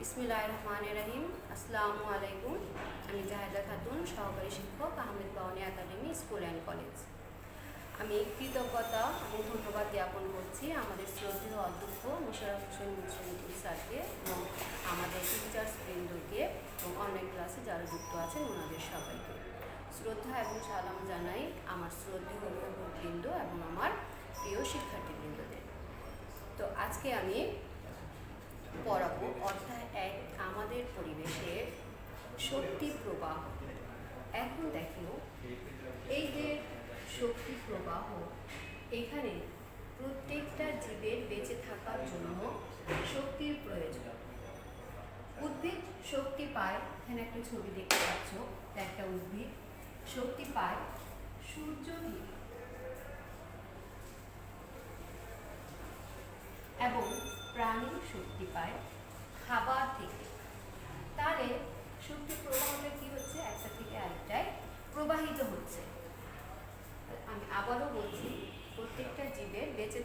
বিসমিল্লাহির রহমানির রহিম। আসসালামু আলাইকুম। আমি জাহেদা খাতুন, সহকারী শিক্ষক, Ahmed Bauni academy school and college. আমি কৃতজ্ঞতা এবং ধন্যবাদ জ্ঞাপন করছি আমাদের শ্রদ্ধেয় অধ্যক্ষ মোশাররফ হোসেন মুন্সি স্যারকে এবং আমাদের টিচার্স বৃন্দকে এবং অনলাইন ক্লাসে যারা যুক্ত আছেন ওনাদের সবাইকে শ্রদ্ধা এবং সালাম জানাই আমার শ্রদ্ধেয় অভিভাবকবৃন্দ এবং আমার প্রিয় শিক্ষার্থীবৃন্দদের। তো আজকে আমি পড়াবো অধ্যায় 1 আমাদের পরিবেশের শক্তি প্রবাহ। এখন দেখো, এই যে শক্তি প্রবাহ, এখানে প্রত্যেকটা জীবের বেঁচে থাকার জন্য শক্তির প্রয়োজন। উদ্ভিদ শক্তি পায়, এখানে একটা ছবি দেখতে পাচ্ছ, একটা উদ্ভিদ শক্তি পায় সূর্য থেকে এবং প্রাণী শক্তি পায় খাবার থেকে। তাহলে শক্তি প্রবাহটা কি হচ্ছে? একটা থেকে আরেকটায় প্রবাহিত হচ্ছে। আমি আবারও বলছি, প্রত্যেকটা জীবের বেঁচে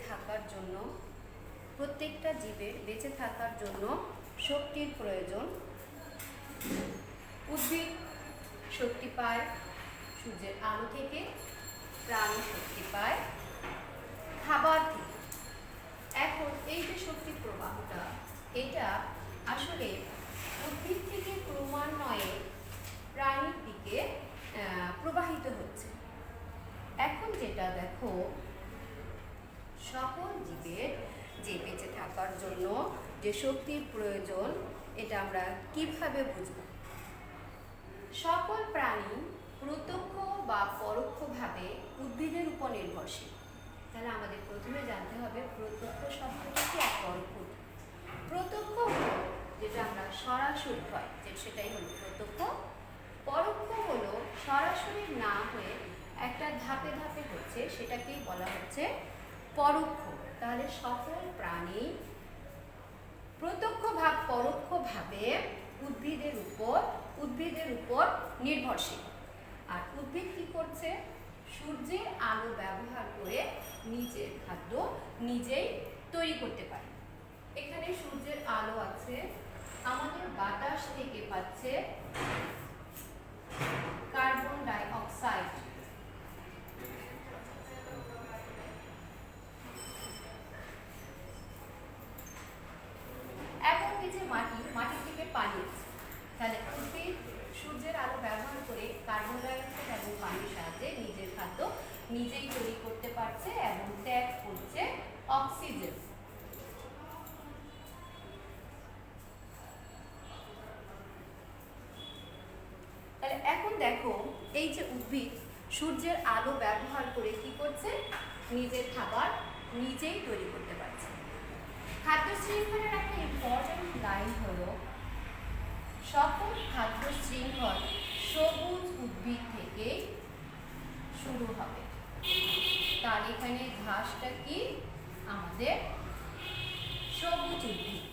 থাকার জন্য শক্তির প্রয়োজন। উদ্ভিদ শক্তি পায় সূর্যের আলো থেকে, প্রাণী শক্তি পায় খাবার থেকে। এখন এই যে শক্তি প্রবাহটা, এটা আসলে উদ্ভিদ থেকে ক্রমান্বয়ে প্রাণীর দিকে প্রবাহিত হচ্ছে। এখন যেটা দেখো, সকল জীবের যে বেঁচে থাকার জন্য যে শক্তির প্রয়োজন, এটা আমরা কিভাবে বুঝব? সকল প্রাণী প্রত্যক্ষ বা পরোক্ষভাবে উদ্ভিদের উপর নির্ভরশীল। তাহলে আমাদের প্রথমে জানতে হবে প্রত্যক্ষ শব্দটা কি আর পরোক্ষ। প্রত্যক্ষ যেটা আমরা সরাসরি হয় সেটাই হলো প্রত্যক্ষ। পরোক্ষ হলো সরাসরি না হয়ে একটা ধাপে ধাপে হচ্ছে, সেটাকেই বলা হচ্ছে পরোক্ষ। তাহলে সকল প্রাণী প্রত্যক্ষ বা পরোক্ষভাবে উদ্ভিদের উপর নির্ভরশীল। আর উদ্ভিদ কি করছে? সূর্যের আলো ব্যবহার করে নিজের খাদ্য নিজেই তৈরি করতে পারে। এখানে সূর্যের আলো আছে, আমাদের বাতাস থেকে পাচ্ছে কার্বন ডাই অক্সাইড, এবং এই যে মাটি থেকে পানি আছে। তাহলে উদ্ভিদ সূর্যের আলো ব্যবহার করে কার্বন ডাই অক্সাইড এবং পানির সাহায্যে নিজের খাদ্য নিজেই তৈরি করতে পারছে এবং ত্যাগ করছে অক্সিজেন। তাহলে এখন দেখো, এই যে উদ্ভিদ সূর্যের আলো ব্যবহার করে কি করছে? নিজের খাবার নিজেই তৈরি করতে পারছে। খাদ্য শৃঙ্খলের একটা ইম্পর্টেন্ট লাইন হলো, সকল খাদ্য শৃঙ্খল সবুজ উদ্ভিদ থেকে শুরু হবে। তার এখানে ঘাসটা কি? আমাদের সবুজ উদ্ভিদ,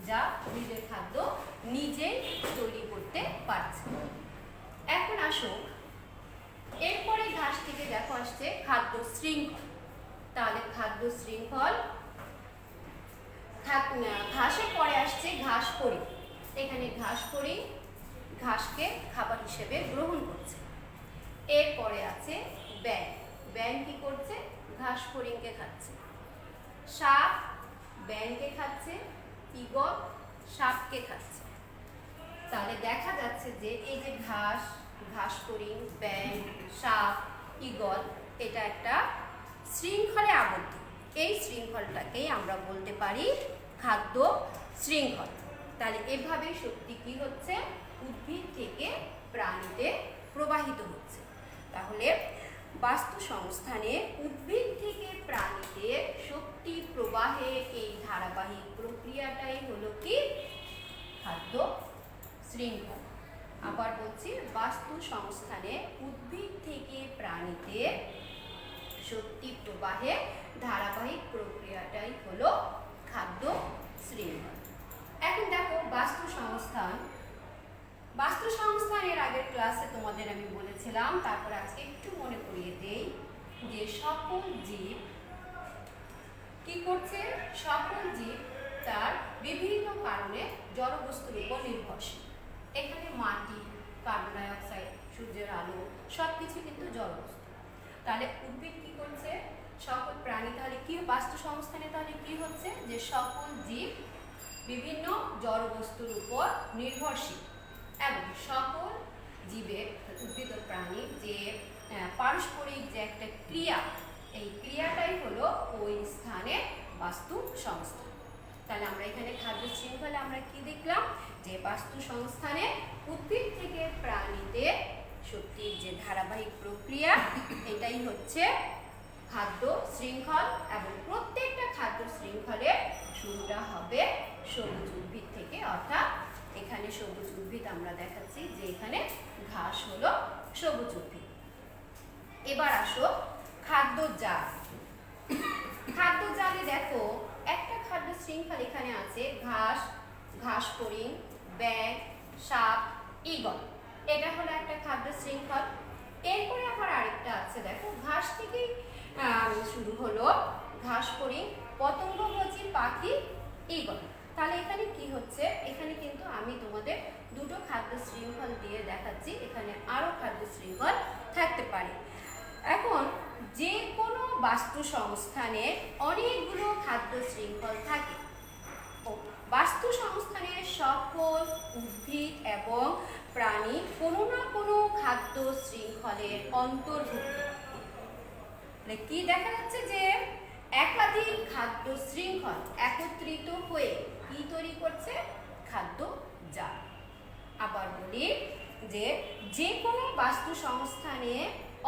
যা নিজের খাদ্য নিজেই তৈরি করতে পারছে। এখন আসো, এরপরে ঘাস থেকে দেখো আসছে খাদ্য শৃঙ্খল। তাহলে খাদ্য শৃঙ্খল, ঘাসের পরে আসছে ঘাস ফড়িং। এখানে ঘাস ফড়িং ঘাসকে খাবার হিসেবে গ্রহণ করছে। এরপরে আছে ব্যাঙ। ব্যাঙ কি করছে? ঘাস ফড়িংকে খাচ্ছে। সাপ ব্যাঙকে খাচ্ছে, ঈগল সাপকে খাচ্ছে। তাহলে দেখা যাচ্ছে যে এই যে ঘাস ফড়িং, ব্যাঙ, সাপ, ঈগল, এটা একটা শৃঙ্খলে আবদ্ধ। এই শৃঙ্খলটাকেই আমরা বলতে পারি খাদ্য শৃঙ্খল। তাহলে এভাবে শক্তি কি হচ্ছে? উদ্ভিদ থেকে প্রাণীতে প্রবাহিত হচ্ছে। তাহলে বাস্তু সংস্থানে উদ্ভিদ থেকে প্রাণীতে শক্তি প্রবাহের এই ধারাবাহিক প্রক্রিয়াটাই হলো কি? খাদ্য শৃঙ্খল। আবার বলছি, বাস্তু সংস্থানে উদ্ভিদ থেকে প্রাণীতে শক্তি প্রবাহের ধারাবাহিক প্রক্রিয়াটাই হলো খাদ্য শৃঙ্খল। এখন দেখো, বাস্তু সংস্থানের আগের ক্লাসে তোমাদের আমি বলেছিলাম, তারপর আজকে একটু মনে করিয়ে দেই যে সকল জীব কি করছে? সকল জীব তার বিভিন্ন কারণে জড় বস্তুর উপর নির্ভরশীল। এখানে মাটি, কার্বন ডাই অক্সাইড, সূর্যের আলো সবকিছু কিন্তু জড় বস্তু। তাহলে উদ্ভিদ কি করছে, সকল প্রাণী তাহলে কি বাস্তু সংস্থানে তাহলে কি হচ্ছে যে সকল জীব বিভিন্ন জড় বস্তুর উপর নির্ভরশীল এবং সকল জীবের উদ্ভিদ ও প্রাণীর যে পারস্পরিক যে একটা ক্রিয়া, এই ক্রিয়াটাই হলো ওই স্থানে বাস্তু সংস্থা। তাহলে আমরা এখানে খাদ্য শৃঙ্খলে আমরা কি দেখলাম যে বাস্তু সংস্থানে উদ্ভিদ থেকে প্রাণীতে শক্তির যে ধারাবাহিক প্রক্রিয়া, এটাই হচ্ছে খাদ্য শৃঙ্খল এবং প্রত্যেকটা খাদ্য শৃঙ্খলের শুরুটা হবে সবুজ উদ্ভিদ থেকে। অর্থাৎ এখানে সবুজ উদ্ভিদ আমরা দেখাচ্ছি যে এখানে ঘাস হলো সবুজ উদ্ভিদ। এবার আসো খাদ্য জাল। খাদ্য জালে দেখো একটা খাদ্য শৃঙ্খল এখানে আছে ঘাস, ঘাস ফড়িং, ব্যাঙ, সাপ, ঈগল। এটা হলো একটা খাদ্য শৃঙ্খল। এরপরে আবার আরেকটা আছে দেখো, ঘাস থেকেই শুরু হলো ঘাস ফড়িং, পতঙ্গভোজী পাখি, ঈগল। তাহলে এখানে কি হচ্ছে, এখানে কিন্তু আমি তোমাদের দুটো খাদ্য শৃঙ্খল দিয়ে দেখাচ্ছি, এখানে আরো খাদ্য শৃঙ্খল থাকতে পারে। এখন যে কোনো বাস্তু সংস্থানে অনেকগুলো খাদ্য শৃঙ্খল থাকে। বাস্তু সংস্থানের সকল উদ্ভিদ এবং প্রাণী কোনো না কোনো খাদ্য শৃঙ্খলের অন্তর্ভুক্ত। কি দেখা যাচ্ছে যে একাধিক খাদ্য শৃঙ্খল একত্রিত হয়ে কি তৈরি করছে, খাদ্য জাল। আবার বলি যে কোনো বাস্তু সংস্থানে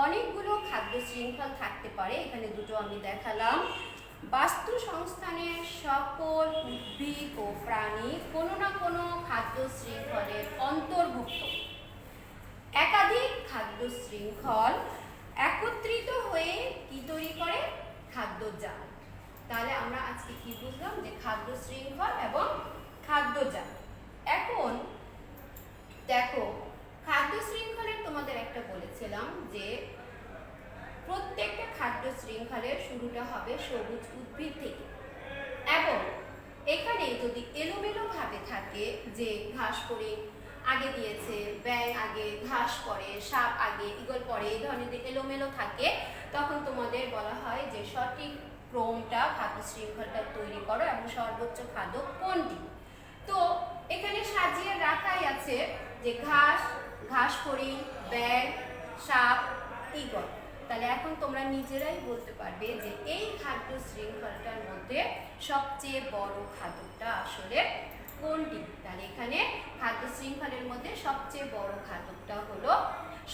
অনেকগুলো খাদ্য শৃঙ্খল থাকতে পারে। এখানে দুটো আমি দেখালাম। বাস্তু সংস্থানের সকল উদ্ভিদ ও প্রাণী কোনো না কোনো খাদ্য শৃঙ্খলের অন্তর্ভুক্ত। একাধিক খাদ্য শৃঙ্খল একত্রিত হয়ে কি তৈরি করে, খাদ্য জাল। তাহলে আমরা আজকে কি বুঝলাম যে খাদ্য শৃঙ্খল এবং খাদ্য জাল। এখন দেখো খাদ্য শৃঙ্খলের তোমাদের একটা বলেছিলাম যে প্রত্যেকটা খাদ্য শৃঙ্খলের শুরুটা হবে সবুজ উদ্ভিদ থেকে এবং এখানে যদি এলোমেলো ভাবে থাকে যে ঘাস ফড়িং আগে দিয়েছে, ব্যাঙ আগে, ঘাস পরে, সাপ আগে, ঈগল পরে, এই ধরনের যদি এলোমেলো থাকে তখন তোমাদের বলা হয় যে সঠিক ক্রমটা খাদ্য শৃঙ্খলটা তৈরি করো এবং সর্বোচ্চ খাদ্য কোনটি। তো এখানে সাজিয়ে রাখাই আছে যে ঘাস, ঘাস ফড়িং, ব্যাঙ, সাপ, ঈগল। তাহলে এখন তোমরা নিজেরাই বলতে পারবে যে এই খাদ্য শৃঙ্খলটার মধ্যে সবচেয়ে বড় খাদ্যটা আসলে কোনটি। তাহলে এখানে খাদ্য শৃঙ্খলের মধ্যে সবচেয়ে বড় খাদ্যটা হলো,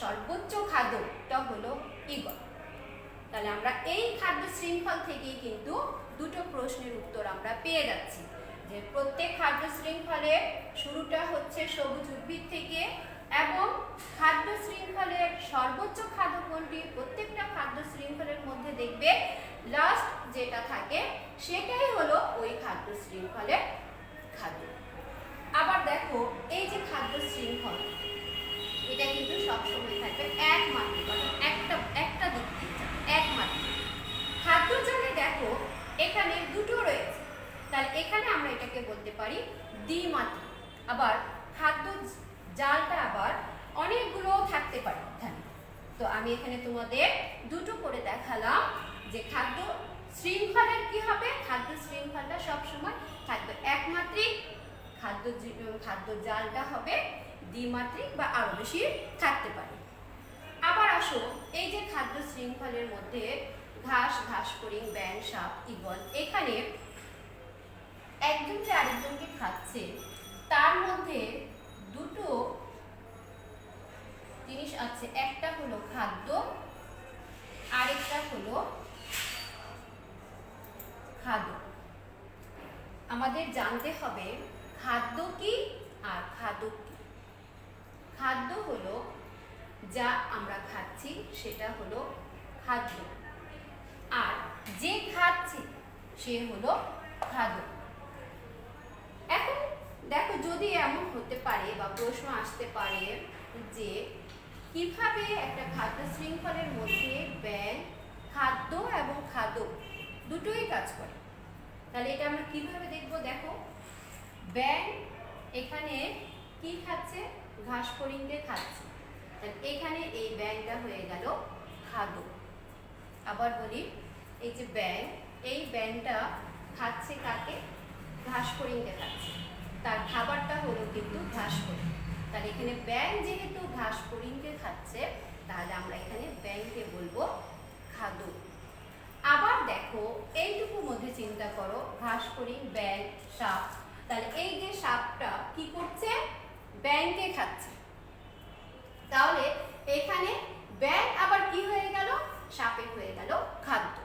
সর্বোচ্চ খাদ্যটা হলো ঈগল। তাহলে আমরা এই খাদ্য শৃঙ্খল থেকেই কিন্তু দুটো প্রশ্নের উত্তর আমরা পেয়ে যাচ্ছি যে প্রত্যেক খাদ্য শৃঙ্খলের শুরুটা হচ্ছে সবুজ উদ্ভিদ থেকে এবং খাদ্য শৃঙ্খলের সর্বোচ্চ খাদ্য কোনটি, প্রত্যেকটা খাদ্য শৃঙ্খলের মধ্যে দেখবে লাস্ট যেটা থাকে সেটাই হলো ওই খাদ্য শৃঙ্খলের খাদ্য। আবার দেখো এই যে খাদ্য শৃঙ্খল, এটা কিন্তু সবসময় থাকবে একমাত্রিক, একটা দিক থেকে একমাত্রিক। খাদ্য জালে দেখো এখানে দুটো রয়েছে, তাহলে এখানে আমরা এটাকে বলতে পারি দ্বিমাত্রিক। আবার খাদ্য জালটা আবার অনেকগুলো থাকতে পারে এখানে। তো আমি এখানে তোমাদের দুটো করে দেখালাম যে খাদ্য শৃঙ্খলের কি হবে, খাদ্য শৃঙ্খলটা সবসময় থাকবে একমাত্রিক, খাদ্য জালটা হবে দ্বিমাত্রিক বা আরো বেশি থাকতে পারে। আবার আসো এই যে খাদ্য শৃঙ্খলের মধ্যে ঘাস, ঘাস ফড়িং, ব্যাঙ, সাপ, ঈগল, এখানে একজন যে আরেকজনকে খাচ্ছে তার মধ্যে দুটো জিনিস আছে, একটা হলো খাদ্য, আরেকটা হলো খাদ্য। আমাদের জানতে হবে খাদ্য কি আর খাদক কি। খাদ্য হলো যা আমরা খাচ্ছি সেটা হলো খাদ্য, আর যে খাচ্ছে সে হলো খাদ্য। এখন দেখো যদি এমন হতে পারে বা প্রশ্ন আসতে পারে যে কিভাবে একটা খাদ্য শৃঙ্খলের মধ্যে ব্যাঙ, খাদ্য এবং খাদক দুটোই কাজ করে, তাহলে এটা আমরা কিভাবে দেখবো। দেখো ব্যাঙ এখানে কি খাচ্ছে? ঘাস ফড়িংকে খাচ্ছে। এখানে এই ব্যাঙটা হয়ে গেল খাদ্য। আবার বলি, এই যে ব্যাঙ, এই ব্যাঙটা খাচ্ছে কাকে? ঘাস ফড়িংকে খাচ্ছে। তার খাবারটা হলো কিন্তু ঘাস ফড়িং। তাহলে এখানে ব্যাঙ যেহেতু ঘাস ফড়িংকে খাচ্ছে, তাহলে আমরা এখানে ব্যাঙকে বলবো খাদ্য। আবার দেখো, এইটুকুর মধ্যে চিন্তা করো, ঘাস ফড়িং, ব্যাঙ, সাপ। তাহলে এই যে সাপটা কি করছে? ব্যাঙকে খাচ্ছে। তাহলে এখানে ব্যাঙ আবার কি হয়ে গেল? সাপে হয়ে গেল খাদ্য।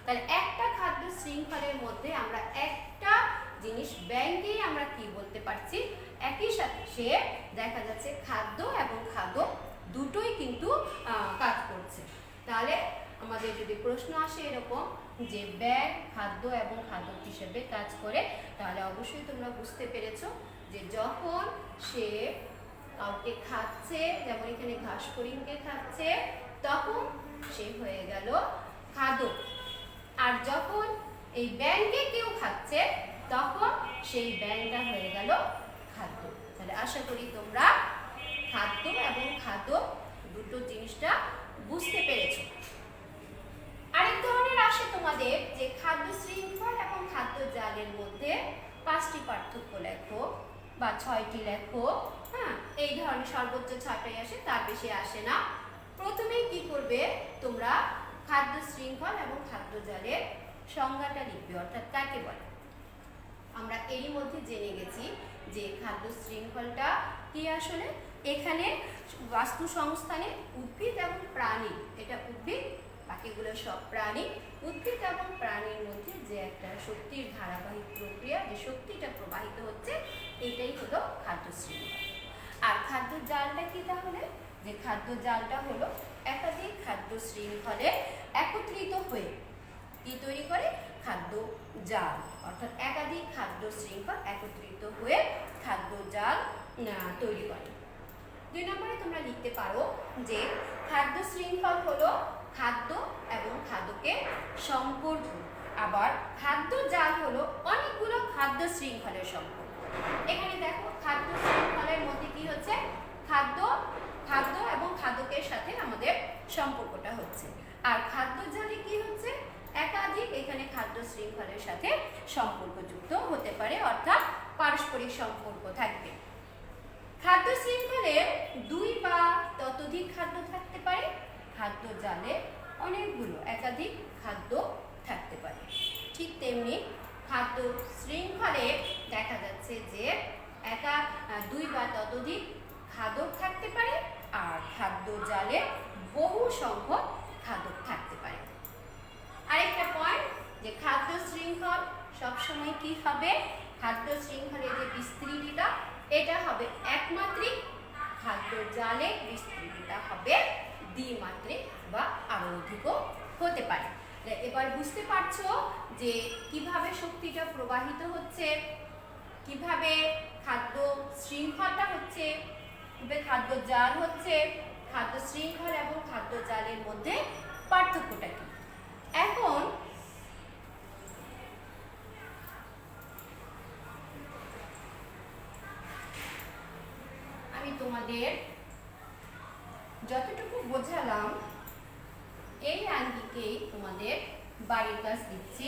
তাহলে একটা খাদ্য শৃঙ্খলের মধ্যে আমরা একটা জিনিস ব্যাঙকেই আমরা কি বলতে পারছি? একই সাথে সে দেখা যাচ্ছে খাদ্য এবং খাদক দুটোই কিন্তু কাজ করছে। তাহলে আমাদের যদি প্রশ্ন আসে এরকম যে ব্যাঙ খাদ্য এবং খাদক হিসেবে কাজ করে, তাহলে অবশ্যই তোমরা বুঝতে পেরেছো যে যখন সে কাউকে খাচ্ছে, যেমন এখানে ঘাস ফড়িংকে খাচ্ছে, তখন সে হয়ে গেল খাদক। আর যখন এই ব্যাঙকে কেউ খাচ্ছে, তখন সেই ব্যাঙটা হয়ে গেল খাদ্য। তাহলে আশা করি তোমরা খাদ্য এবং খাদক দুটো জিনিসটা বুঝতে পেরেছো। আরেক ধরনের আসে তোমাদের যে খাদ্য শৃঙ্খল এবং খাদ্য জালের মধ্যে 5টি পার্থক্য লেখো বা 6টি লেখো। হ্যাঁ, এই ধরনের সর্বোচ্চ 6টাই আসে, তার বেশি আসে না। প্রথমেই কি করবে তোমরা? খাদ্য শৃঙ্খল এবং খাদ্য জালের সংজ্ঞাটা লিখবে, অর্থাৎ কাকে বলে। আমরা এরই মধ্যে জেনে গেছি যে খাদ্য শৃঙ্খলটা কি আসলে। এখানে বাস্তু সংস্থানে উদ্ভিদ এবং প্রাণী, এটা উদ্ভিদ, বাকিগুলো সব প্রাণী। উদ্ভিদ এবং প্রাণীর মধ্যে যে একটা শক্তির ধারাবাহিক প্রক্রিয়া, যে শক্তিটা প্রবাহিত হচ্ছে, এটাই হলো খাদ্য শৃঙ্খল। আর খাদ্য জালটা কি তাহলে? যে খাদ্য জালটা হলো একাধিক খাদ্য শৃঙ্খলে একত্রিত হয়ে কি তৈরি করে? খাদ্য জাল। অর্থাৎ একাধিক খাদ্য শৃঙ্খল একত্রিত হয়ে খাদ্য জাল তৈরি করে। 2 নম্বরে তোমরা লিখতে পারো যে খাদ্য শৃঙ্খল হলো খাদ্য এবং খাদকের সম্পর্ক। আবার খাদ্য জাল হলো অনেকগুলো খাদ্য শৃঙ্খলের সম্পর্ক। এখানে দেখো, খাদ্য শৃঙ্খলের মধ্যে কি হচ্ছে? খাদ্য এবং খাদকের সাথে আমাদের সম্পর্কটা হচ্ছে। আর খাদ্য জালে কি হচ্ছে? একাধিক এখানে খাদ্য শৃঙ্খলের সাথে সম্পর্ক যুক্ত হতে পারে, অর্থাৎ পারস্পরিক সম্পর্ক থাকবে। খাদ্য শৃঙ্খলে 2 বা ততোধিক খাদ্য থাকতে পারে, খাদ্য জালে অনেকগুলো একাধিক খাদ্য থাকতে পারে। ঠিক তেমনি খাদ্য শৃঙ্খলে দেখা যাচ্ছে যে 2 বা ততোধিক খাদক থাকতে পারে, আর খাদ্য জালে বহু সংখ্যক খাদক থাকতে পারে। আরেকটা পয়েন্ট, যে খাদ্য শৃঙ্খল সবসময় কি হবে? খাদ্য শৃঙ্খলের যে বিস্তৃতিটা, এটা হবে একমাত্রিক। খাদ্য জালে বিস্তৃতিটা হবে দ্বিমাত্রিক বা আরো অধিকও হতে পারে। এবার বুঝতে পারছো যে কিভাবে শক্তিটা প্রবাহিত হচ্ছে, কিভাবে খাদ্য শৃঙ্খলটা হচ্ছে, কিভাবে খাদ্য জাল হচ্ছে, খাদ্য শৃঙ্খল এবং খাদ্য জালের মধ্যে পার্থক্যটা কি। এখন আমি তোমাদের যতটুকু বোঝালাম, এই আঙ্গিকেই তোমাদের বাড়ির কাজ দিচ্ছি।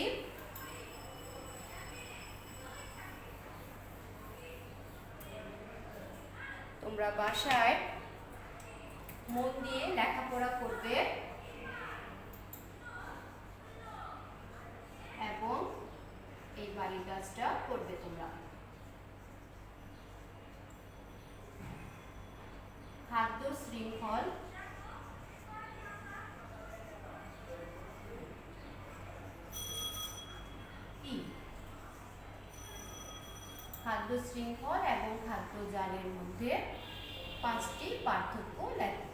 তোমরা বাসায় মন দিয়ে লেখাপড়া করবে এবং এই বাড়ির কাজটা করবে তোমরা। খাদ্য শৃঙ্খল কি? খাদ্য শৃঙ্খল এবং খাদ্য জালের মধ্যে 5টি পার্থক্য লেখো।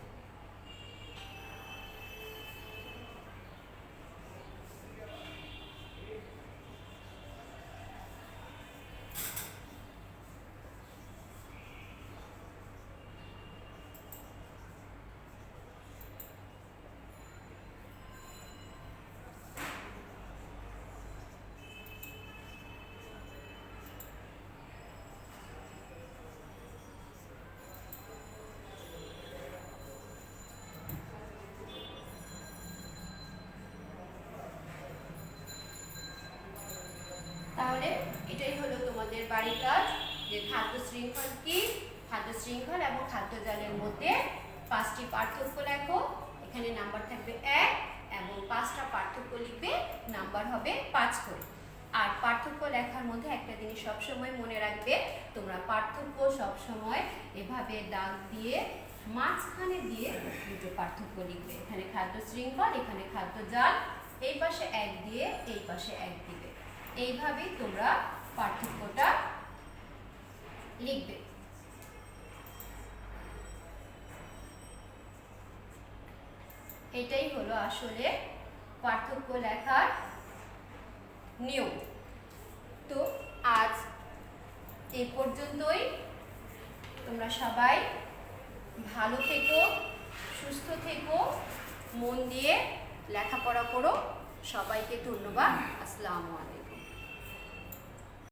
বাড়ির কাজ যে খাদ্য শৃঙ্খল কি, খাদ্য শৃঙ্খল এবং খাদ্য জালের মধ্যে 5টি পার্থক্য লেখো। এখানে নাম্বার থাকবে 1 এবং 5টা পার্থক্য লিখবে, নাম্বার হবে 5 করে। আর পার্থক্য লেখার মধ্যে একটা জিনিস সবসময় মনে রাখবে, তোমরা পার্থক্য সবসময় এভাবে দাগ দিয়ে মাঝখানে দিয়ে দুটো পার্থক্য লিখবে। এখানে খাদ্য শৃঙ্খল, এখানে খাদ্য জাল, এই পাশে 1 দিয়ে এই পাশে 1 দিবে। এইভাবেই তোমরা পার্থক্যটা লিখবে। এটাই হলো আসলে পার্থক্য লেখার নিয়ম। তো আজ এই পর্যন্তই। তোমরা সবাই ভালো থেকো, সুস্থ থেকো, মন দিয়ে লেখাপড়া করো। সবাইকে ধন্যবাদ। আসসালামু আলাইকুম।